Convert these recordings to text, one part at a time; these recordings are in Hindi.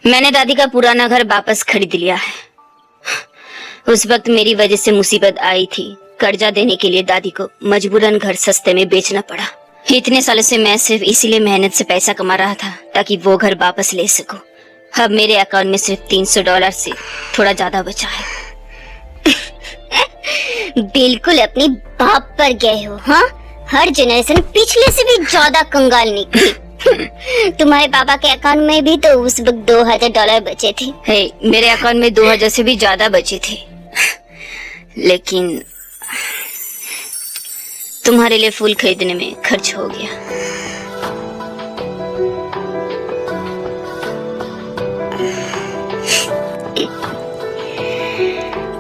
मैंने दादी का पुराना घर वापस खरीद लिया है। उस वक्त मेरी वजह से मुसीबत आई थी। कर्जा देने के लिए दादी को मजबूरन घर सस्ते में बेचना पड़ा। इतने सालों से मैं सिर्फ इसीलिए मेहनत से पैसा कमा रहा था ताकि वो घर वापस ले सकूं। अब मेरे अकाउंट में सिर्फ $300 से थोड़ा ज्यादा बचा है। बिल्कुल अपने बाप पर गए हो। हाँ, हर जनरेशन पिछले से भी ज्यादा कंगाल निकली। तुम्हारे पापा के अकाउंट में भी तो उस वक्त $2000 बचे थे। मेरे अकाउंट में 2000 से भी ज्यादा बचे थे, लेकिन तुम्हारे लिए फूल खरीदने में खर्च हो गया।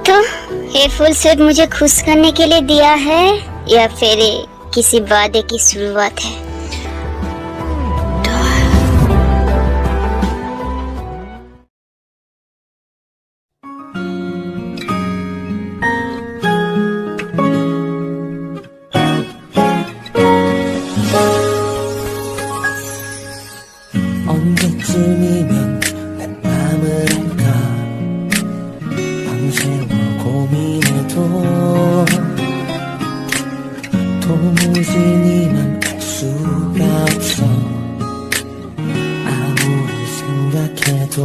तो ये फूल सिर्फ मुझे खुश करने के लिए दिया है या फिर किसी वादे की शुरुआत है? 언제쯤이면 내 맘을 알까 밤새워 고민해도 도무지 네 맘 알 수가 없어 아무리 생각해도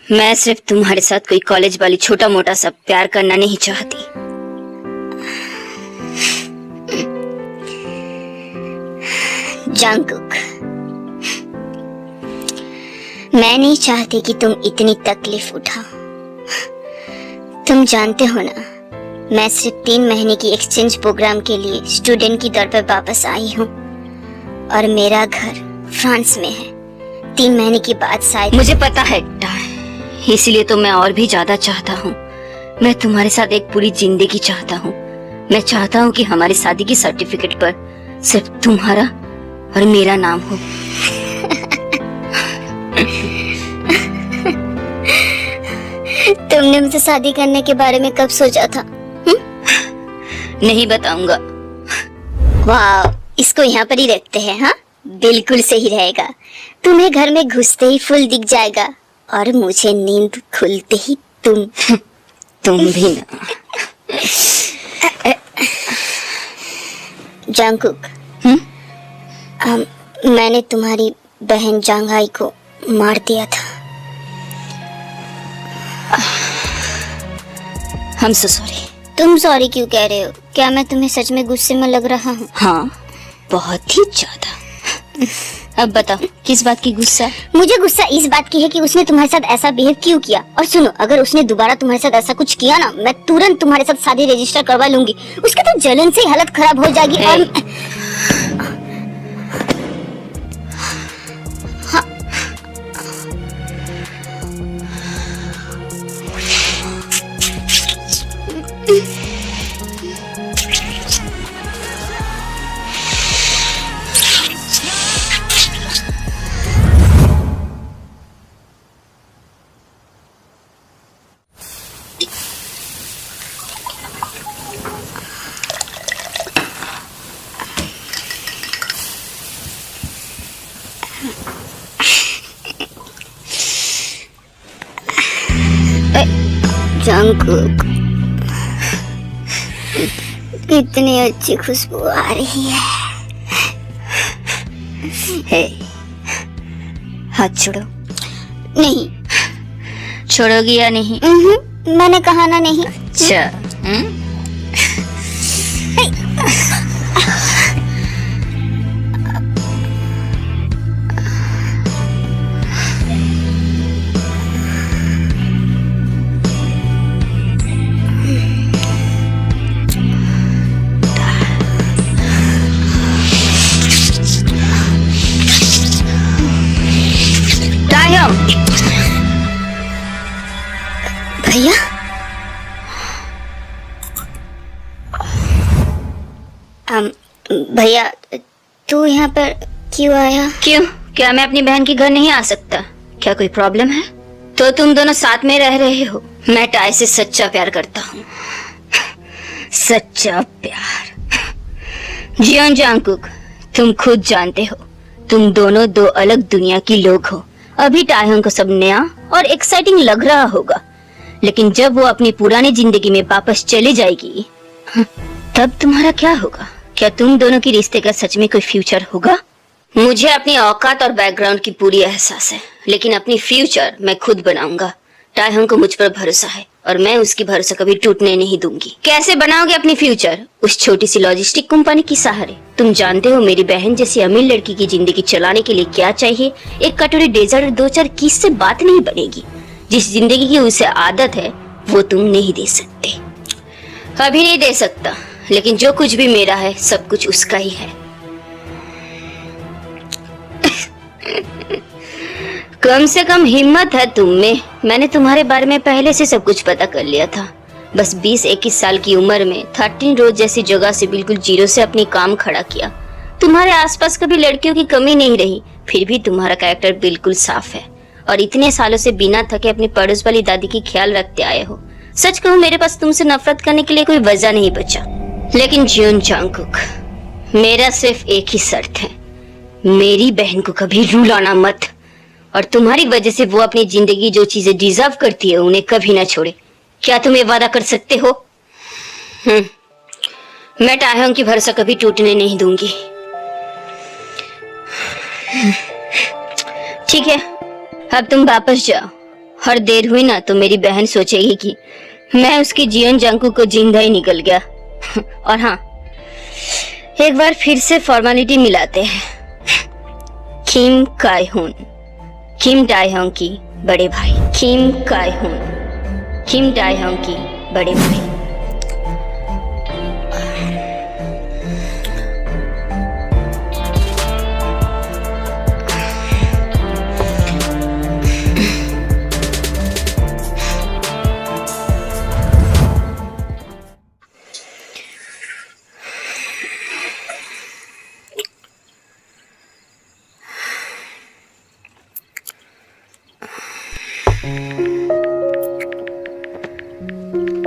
मैं सिर्फ तुम्हारे साथ कोई कॉलेज वाली छोटा मोटा सा प्यार करना नहीं चाहती। जंगकुक, मैं नहीं चाहती कि तुम इतनी तकलीफ उठाओ। तुम जानते हो ना, मैं सिर्फ 3 महीने की एक्सचेंज प्रोग्राम के लिए स्टूडेंट की दर पर वापस आई हूँ और मेरा घर फ्रांस में है। 3 महीने के बाद शायद। मुझे पता है, इसीलिए तो मैं और भी ज्यादा चाहता हूँ। मैं तुम्हारे साथ एक पूरी जिंदगी चाहता हूँ। मैं चाहता हूँ कि हमारी शादी की सर्टिफिकेट पर सिर्फ तुम्हारा और मेरा नाम हो। तुमने मुझसे शादी करने के बारे में कब सोचा था? नहीं बताऊंगा। वाह, इसको यहाँ पर ही रखते हैं। हाँ, बिल्कुल सही रहेगा। तुम्हें घर में घुसते ही फूल दिख जाएगा और मुझे नींद खुलते ही तुम भी ना। जंगकुक, मैंने तुम्हारी बहन जांघाई को मार दिया था। I'm so sorry। तुम सॉरी क्यों कह रहे हो? क्या मैं तुम्हें सच में गुस्से में लग रहा हूँ? हाँ, बहुत ही ज्यादा। अब बताओ, किस बात की गुस्सा? मुझे गुस्सा इस बात की है कि उसने तुम्हारे साथ ऐसा बिहेव क्यों किया। और सुनो, अगर उसने दोबारा तुम्हारे साथ ऐसा कुछ किया ना, मैं तुरंत तुम्हारे साथ शादी रजिस्टर करवा लूंगी। उसके तो जलन से ही हालत खराब हो जाएगी। और जंगकुक, कितनी अच्छी खुशबू आ रही है। हाथ छोड़ो। नहीं। छोड़ोगी या नहीं? मैंने कहा ना नहीं। अच्छा। भैया, भैया तू यहाँ पर क्यों आया? क्यों? क्या मैं अपनी बहन के घर नहीं आ सकता? क्या कोई प्रॉब्लम है? तो तुम दोनों साथ में रह रहे हो। मैं टाई से सच्चा प्यार करता हूँ। सच्चा प्यार। जियोन जांगकुक, तुम खुद जानते हो, तुम दोनों दो अलग दुनिया की लोग हो। अभी टाइहंग को सब नया और एक्साइटिंग लग रहा होगा, लेकिन जब वो अपनी पुरानी जिंदगी में वापस चली जाएगी, तब तुम्हारा क्या होगा? क्या तुम दोनों की रिश्ते का सच में कोई फ्यूचर होगा? मुझे अपनी औकात और बैकग्राउंड की पूरी एहसास है, लेकिन अपनी फ्यूचर मैं खुद बनाऊंगा। टाइहंग को मुझ पर भरोसा है और मैं उसकी भरोसा कभी टूटने नहीं दूंगी। कैसे बनाओगे अपनी फ्यूचर? उस छोटी सी लॉजिस्टिक कंपनी की सहारे। तुम जानते हो मेरी बहन जैसी अमीर लड़की की जिंदगी चलाने के लिए क्या चाहिए? एक कटोरी डेजर्ट और दो चार किस से बात नहीं बनेगी। जिस जिंदगी की उसे आदत है वो तुम नहीं दे सकते। अभी नहीं दे सकता, लेकिन जो कुछ भी मेरा है सब कुछ उसका ही है। कम से कम हिम्मत है तुम में। मैंने तुम्हारे बारे में पहले से सब कुछ पता कर लिया था। बस 20-21 साल की उम्र में 13 रोज जैसी जगह से बिल्कुल जीरो से अपनी काम खड़ा किया। तुम्हारे आसपास कभी लड़कियों की कमी नहीं रही, फिर भी तुम्हारा कैरेक्टर बिल्कुल साफ है और इतने सालों से बिना थके अपनी पड़ोस वाली दादी की ख्याल रखते आए हो। सच कहूँ, मेरे पास तुमसे नफरत करने के लिए कोई वजह नहीं बचा। लेकिन जियोन जांगकुक, मेरा सिर्फ एक ही शर्त है, मेरी बहन को कभी रुलाना मत, और तुम्हारी वजह से वो अपनी जिंदगी जो चीजें डिजर्व करती है उन्हें कभी ना छोड़े। क्या तुम ये वादा कर सकते हो? मैं टाइहंग की भरोसा कभी टूटने नहीं दूंगी। ठीक है, अब तुम वापस जाओ। और देर हुई ना तो मेरी बहन सोचेगी कि मैं उसकी जियोन जांगकुक को जिंदा ही निकल गया। और हाँ, एक बार फिर से फॉर्मेलिटी मिलाते हैं। किम कायहुन, किम टाइहंग की बड़े भाई। किम कायहुन, किम टाइहंग की बड़े भाई।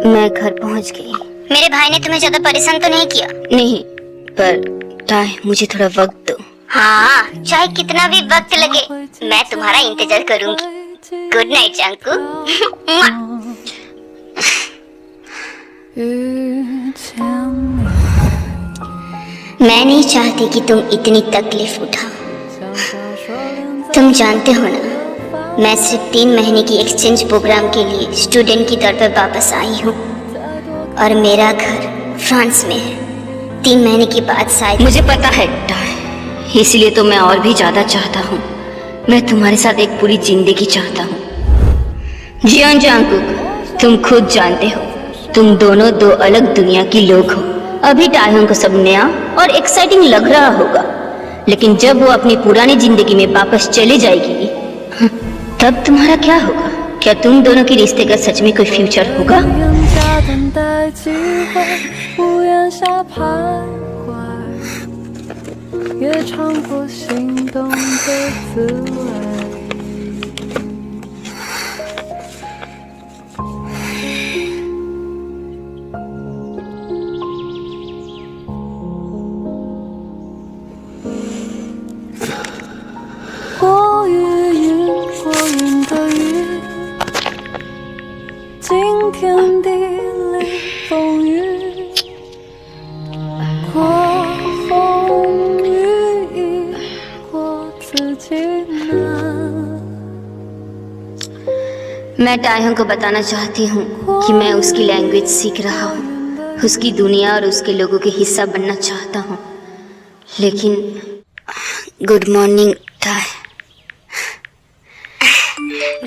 मैं घर पहुंच गई। मेरे भाई ने तुम्हें ज्यादा परेशान तो नहीं किया? नहीं, पर टाई मुझे थोड़ा वक्त दो। हाँ, चाहे कितना भी वक्त लगे, मैं तुम्हारा इंतजार करूंगी। Good night Jungkook. मैं नहीं चाहती कि तुम इतनी तकलीफ उठाओ। तुम जानते हो ना, मैं सिर्फ 3 महीने की एक्सचेंज प्रोग्राम के लिए स्टूडेंट की तौर पर वापस आई हूँ और मेरा घर फ्रांस में है। 3 महीने के बाद शायद। मुझे पता है टाई, इसलिए तो मैं और भी ज्यादा चाहता हूँ। मैं तुम्हारे साथ एक पूरी जिंदगी चाहता हूँ। जियोन जांगकुक, तुम खुद जानते हो, तुम दोनों दो अलग दुनिया की लोग हो। अभी टाइहंग को सब नया और एक्साइटिंग लग रहा होगा, लेकिन जब वो अपनी पुरानी जिंदगी में वापस चली जाएगी, तब तुम्हारा क्या होगा? क्या तुम दोनों के रिश्ते का सच में कोई फ्यूचर होगा? मैं टाइहंग को बताना चाहती हूँ कि मैं उसकी लैंग्वेज सीख रहा हूँ, उसकी दुनिया और उसके लोगों के हिस्सा बनना चाहता हूँ। लेकिन good morning tie.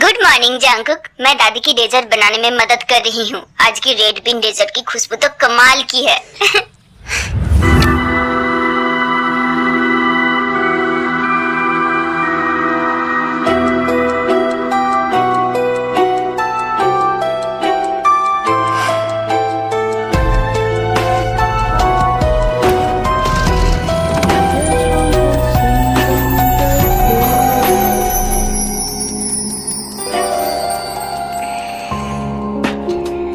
Good morning Jungkook. मैं दादी की डेजर्ट बनाने में मदद कर रही हूँ। आज की रेड बीन डेजर्ट की खुशबू तो कमाल की है।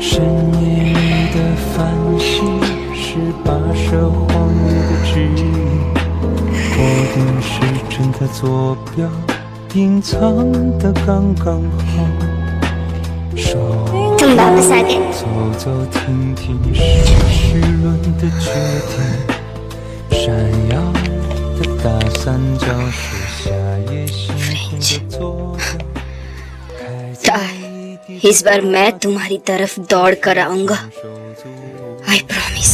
深夜里的繁星是跋涉荒野的指引，我定时针的坐标隐藏得刚刚好。手 तुम वापस आ गए। 走走停停是齿轮的决定，闪耀的大三角是夏夜星空的坐标。开在 टाई, इस बार मैं तुम्हारी तरफ दौड़ कर आऊंगा। I promise.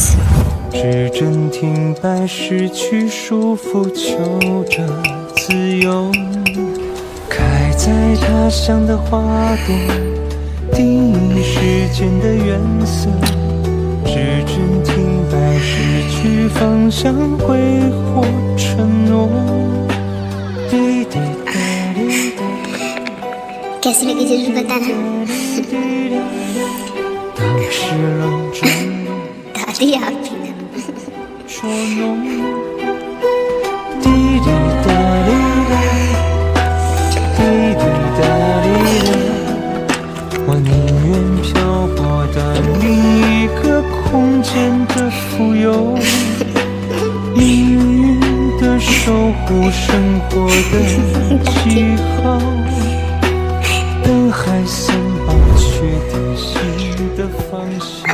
指针停摆，失去束缚，求着自由。开在他乡的花朵，定义时间的原色。指针停摆，失去方向，挥霍承诺。滴滴答滴答。 कैसी लगी जरूर बताना। 当齿轮转动。 दादी आप भी ना। 捉弄，滴滴答滴答，滴滴答滴答，我宁愿漂泊到另一个空间的富有，命运的守护，生活的记号，等海森堡确定新的方向。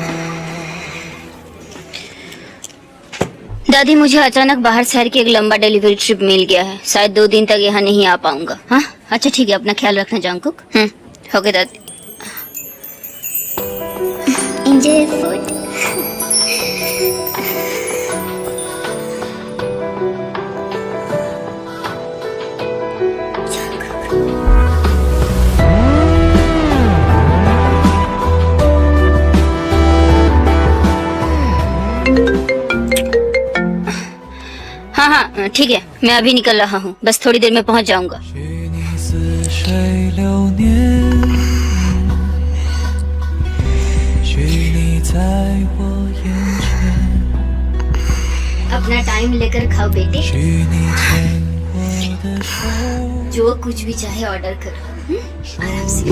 दादी, मुझे अचानक बाहर शहर की एक लंबा डिलीवरी ट्रिप मिल गया है। शायद 2 दिन तक यहाँ नहीं आ पाऊंगा। हाँ, अच्छा ठीक है, अपना ख्याल रखना जंगकुक। ओके दादी। Enjoy food. हाँ हाँ ठीक है, मैं अभी निकल रहा हूँ, बस थोड़ी देर में पहुँच जाऊंगा। 许你似水流年，许你在我眼前， अपना टाइम लेकर खाओ बेटे, 许你牵我的手。 जो कुछ भी चाहे ऑर्डर करो, आराम से।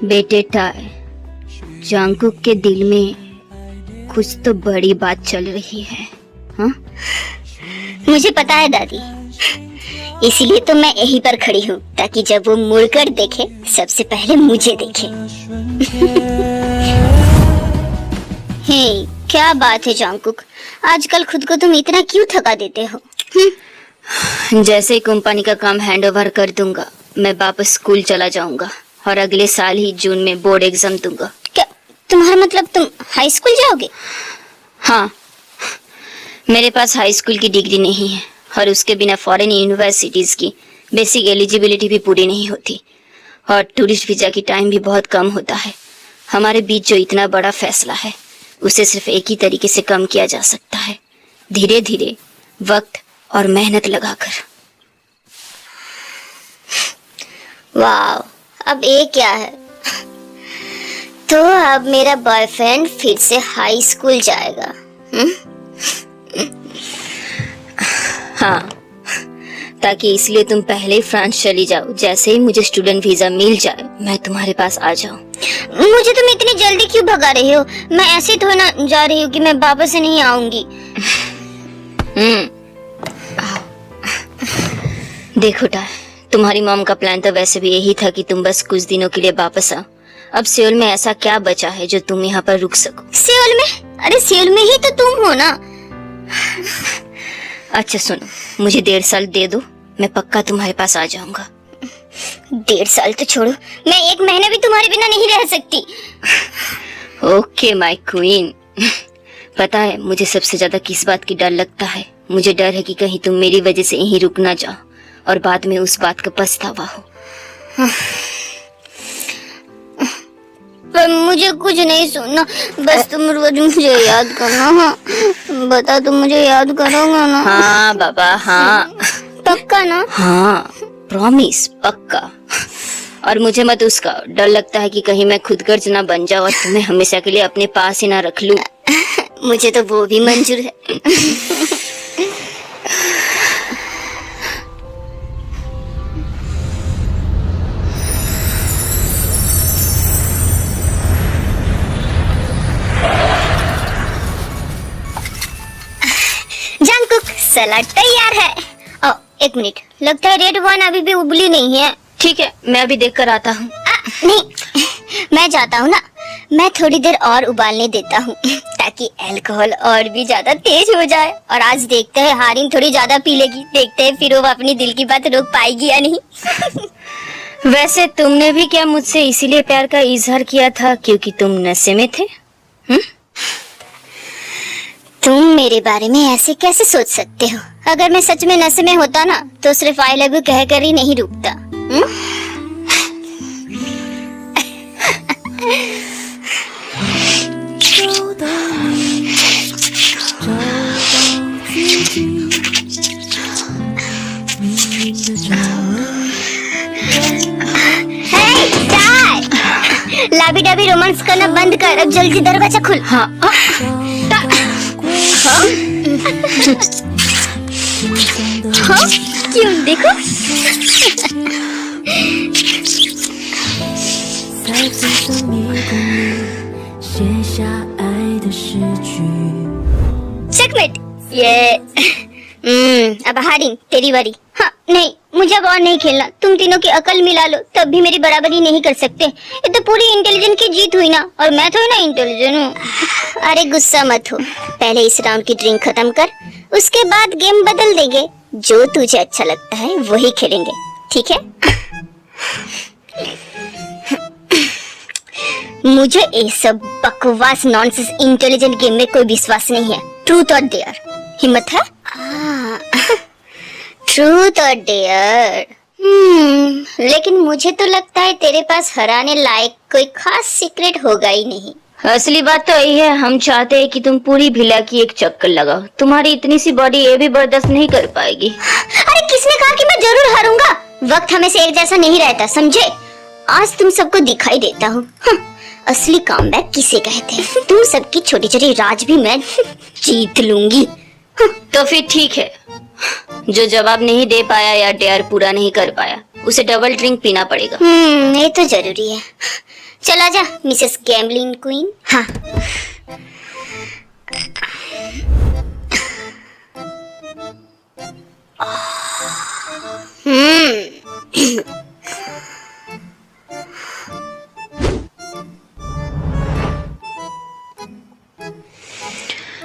बेटे टाई, जंगकुक के दिल में कुछ तो बड़ी बात चल रही है। हाँ? मुझे पता है दादी, इसीलिए तो मैं यहीं पर खड़ी हूँ ताकि जब वो मुड़कर देखे सबसे पहले मुझे देखे। हे, क्या बात है जंगकुक, आजकल खुद को तुम इतना क्यों थका देते हो? जैसे ही कंपनी का काम हैंड ओवर कर दूंगा, मैं वापस स्कूल चला जाऊंगा और अगले साल ही जून में बोर्ड एग्जाम दूंगा। क्या तुम्हारा मतलब तुम हाई स्कूल जाओगे? हाँ, मेरे पास हाई स्कूल की डिग्री नहीं है और उसके बिना फॉरेन यूनिवर्सिटीज की बेसिक एलिजिबिलिटी भी पूरी नहीं होती और टूरिस्ट वीजा की टाइम भी बहुत कम होता है। हमारे बीच जो इतना बड़ा फैसला है उसे सिर्फ एक ही तरीके से कम किया जा सकता है, धीरे धीरे, वक्त और मेहनत लगाकर। वाह, अब ये क्या है? तो अब मेरा बॉयफ्रेंड फिर से हाई स्कूल जाएगा? हाँ, ताकि इसलिए तुम पहले ही फ्रांस चली जाओ। जैसे ही मुझे स्टूडेंट वीजा मिल जाए मैं तुम्हारे पास आ जाऊं। मुझे तुम इतनी जल्दी क्यों भगा रहे हो? मैं ऐसे थोड़ा ना जा रही हूँ कि मैं वापस से नहीं आऊंगी। देखो बेटा, तुम्हारी मॉम का प्लान तो वैसे भी यही था कि तुम बस कुछ दिनों के लिए वापस आओ अब सियोल में ऐसा क्या बचा है जो तुम यहाँ पर रुक सको? सियोल में? अरे सियोल में ही तो तुम हो ना। अच्छा सुनो, मुझे 1.5 साल दे दो, मैं पक्का तुम्हारे पास आ जाऊंगा। 1.5 साल तो छोड़ो, मैं 1 महीना भी तुम्हारे बिना नहीं रह सकती। Okay my queen. पता है मुझे सबसे ज्यादा किस बात की डर लगता है? मुझे डर है कि कहीं तुम मेरी वजह से यहीं रुक ना जाओ और बाद में उस बात का पछतावा हो। पर मुझे कुछ नहीं सुनना, बस तुम रोज मुझे याद करना। हाँ बता, तुम मुझे याद करोगे ना? हाँ बाबा हाँ। पक्का ना? हाँ प्रॉमिस, पक्का। और मुझे मत उसका डर लगता है कि कहीं मैं खुद गर्ज ना बन जाऊं और तुम्हें हमेशा के लिए अपने पास ही ना रख लूं। मुझे तो वो भी मंजूर है। जंगकुक, सलाद तैयार है। ओ, 1 मिनट, लगता है रेड वन अभी भी उबली नहीं है। ठीक है, मैं अभी देख कर आता हूँ। नहीं, मैं जाता हूँ ना, मैं थोड़ी देर और उबालने देता हूँ ताकि अल्कोहल और भी ज्यादा तेज हो जाए। और आज देखते हैं हारिन थोड़ी ज्यादा पी लेगी, देखते हैं फिर वो अपनी दिल की बात रोक पाएगी या नहीं। वैसे तुमने भी क्या मुझसे इसीलिए प्यार का इजहार किया था क्योंकि तुम नशे में थे? तुम मेरे बारे में ऐसे कैसे सोच सकते हो? अगर मैं सच में नशे में होता ना तो सिर्फ आई लव यू कहकर ही नहीं रुकता। लाबी डाबी रोमांस करना बंद कर, अब जल्दी दरवाजा खुल। हाँ, हाँ? क्यों देखो। चेकमेट। ये अब हारिन तेरी बारी। हाँ नहीं, मुझे अब और नहीं खेलना। तुम तीनों की अकल मिला लो तब भी मेरी बराबरी नहीं कर सकते। ये तो पूरी इंटेलिजेंट की जीत हुई ना, और मैं थोड़ी ना इंटेलिजेंट हूँ। अरे गुस्सा मत हो, पहले इस राउंड की ड्रिंक खत्म कर, उसके बाद गेम बदल देंगे। जो तुझे अच्छा लगता है वही खेलेंगे, ठीक है? मुझे ये सब बकवास नॉनसेंस इंटेलिजेंट गेम में कोई विश्वास नहीं है। ट्रूथ और डेयर, हिम्मत है? ट्रूथ और डेयर। लेकिन मुझे तो लगता है तेरे पास हराने लायक कोई खास सीक्रेट होगा ही नहीं। असली बात तो यही है, हम चाहते हैं कि तुम पूरी भिला की एक चक्कर लगाओ। तुम्हारी इतनी सी बॉडी ये भी बर्दाश्त नहीं कर पाएगी। अरे किसने कहा कि मैं जरूर हारूंगा? वक्त हमेशा एक जैसा नहीं रहता, समझे? आज तुम सबको दिखाई देता हूँ असली कमबैक किसे कहते हैं। तुम सबकी छोटी छोटी राज भी मैं जीत लूंगी। तो फिर ठीक है, जो जवाब नहीं दे पाया या डेयर पूरा नहीं कर पाया उसे डबल ड्रिंक पीना पड़ेगा। ये तो जरूरी है। चला जा मिसेस गैम्बलिंग क्वीन। हाँ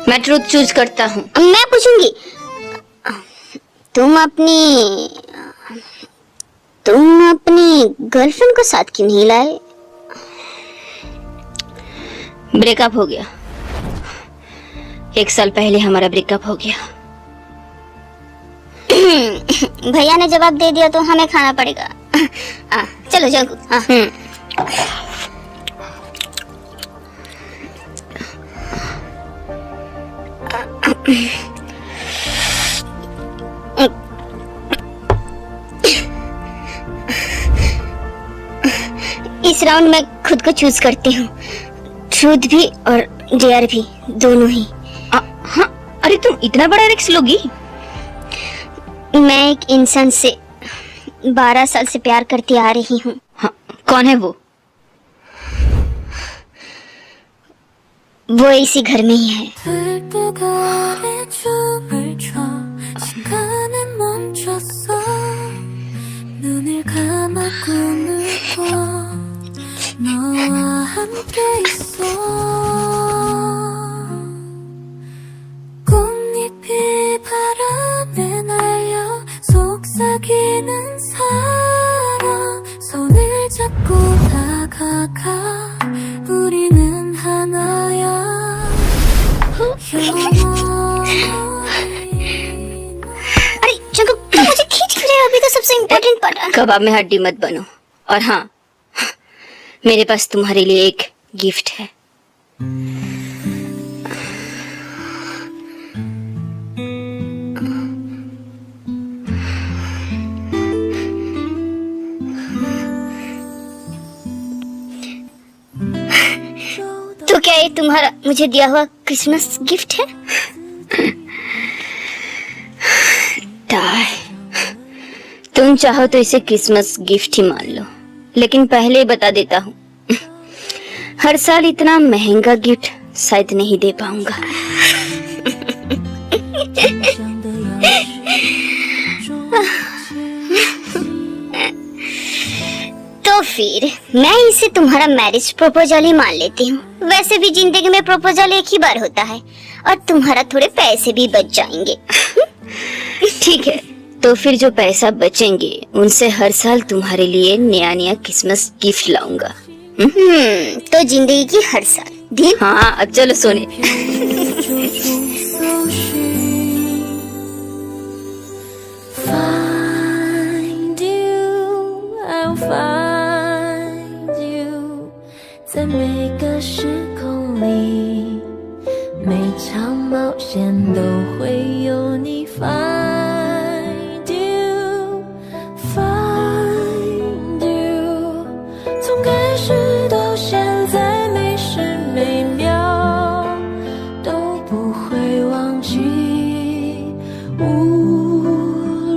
मैं ट्रूथ चूज करता हूँ। मैं पूछूंगी, तुम अपनी गर्लफ्रेंड को साथ क्यों नहीं लाए? ब्रेकअप हो गया। 1 साल पहले हमारा ब्रेकअप हो गया। भैया ने जवाब दे दिया तो हमें खाना पड़ेगा। चलो जंकू। इस राउंड में खुद को चूज करती हूँ, ट्रूथ भी और डेयर भी, दोनों ही। हाँ, अरे तुम इतना बड़ा रिस्क लोगी? मैं एक इंसान से 12 साल से प्यार करती आ रही हूँ। हाँ, कौन है वो? वो इसी घर में ही है। 눈을 감아 꿈을 꿔 너와 게 있어 꽃잎이 바람에 날려 속삭이는 사랑 손을 잡고 다가가 우리는 하나야 अरे जंगल तुम मुझे खींच क्यों रहे हो? अभी तो सबसे इम्पोर्टेंट पार्ट है। कबाब में हड्डी मत बनो। और हाँ, मेरे पास तुम्हारे लिए एक गिफ्ट है। तो क्या ये तुम्हारा मुझे दिया हुआ क्रिसमस गिफ्ट है? ताय, तुम चाहो तो इसे क्रिसमस गिफ्ट ही मान लो, लेकिन पहले बता देता हूँ, हर साल इतना महंगा गिफ्ट शायद नहीं दे पाऊंगा। तो फिर मैं इसे तुम्हारा मैरिज प्रपोजल ही मान लेती हूँ। वैसे भी जिंदगी में प्रपोजल एक ही बार होता है और तुम्हारा थोड़े पैसे भी बच जाएंगे। ठीक है, तो फिर जो पैसा बचेंगे उनसे हर साल तुम्हारे लिए नया नया क्रिसमस गिफ्ट लाऊंगा। तो जिंदगी की हर साल डील? हाँ, अब चलो सोने। Find you, I'll find you， 在每个时空里，每场冒险都会有你。Find you, find you， 从开始到现在，每时每秒都不会忘记。无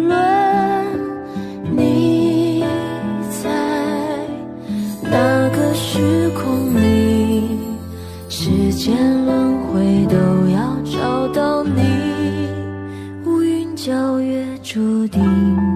论你在哪个时空里，时间轮回都要找到你，乌云交约注定。